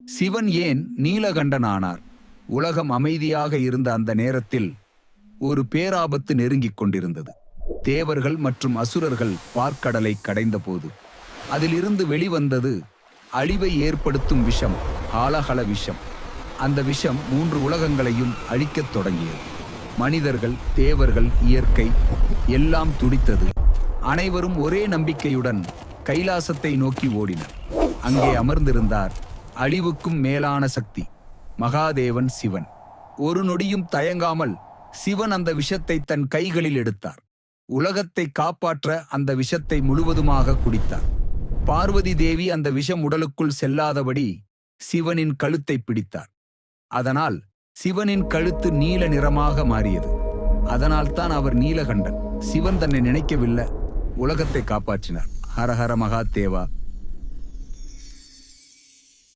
சிவன் ஏன் நீலகண்டனானார்? உலகம் அமைதியாக இருந்த அந்த நேரத்தில் ஒரு பேராபத்து நெருங்கிக் கொண்டிருந்தது. தேவர்கள் மற்றும் அசுரர்கள் பார்க்கடலை கடைந்தபோது அதிலிருந்து வெளிவந்தது அழிவை ஏற்படுத்தும் விஷம், ஆலகல விஷம். அந்த விஷம் 3 உலகங்களையும் அழிக்கத் தொடங்கியது. மனிதர்கள், தேவர்கள், இயற்கை எல்லாம் துடித்தது. அனைவரும் ஒரே நம்பிக்கையுடன் கைலாசத்தை நோக்கி ஓடினர். அங்கே அமர்ந்திருந்தார் அழிவுக்கும் மேலான சக்தி, மகாதேவன் சிவன். ஒரு நொடியும் தயங்காமல் சிவன் அந்த விஷத்தை தன் கைகளில் எடுத்தார். உலகத்தை காப்பாற்ற அந்த விஷத்தை முழுவதுமாக குடித்தார். பார்வதி தேவி அந்த விஷம் உடலுக்குள் செல்லாதபடி சிவனின் கழுத்தை பிடித்தார். அதனால் சிவனின் கழுத்து நீல நிறமாக மாறியது. அதனால்தான் அவர் நீலகண்டன். சிவன் தன்னை நினைக்கவில்லை, உலகத்தை காப்பாற்றினார். ஹரஹர மகாதேவா.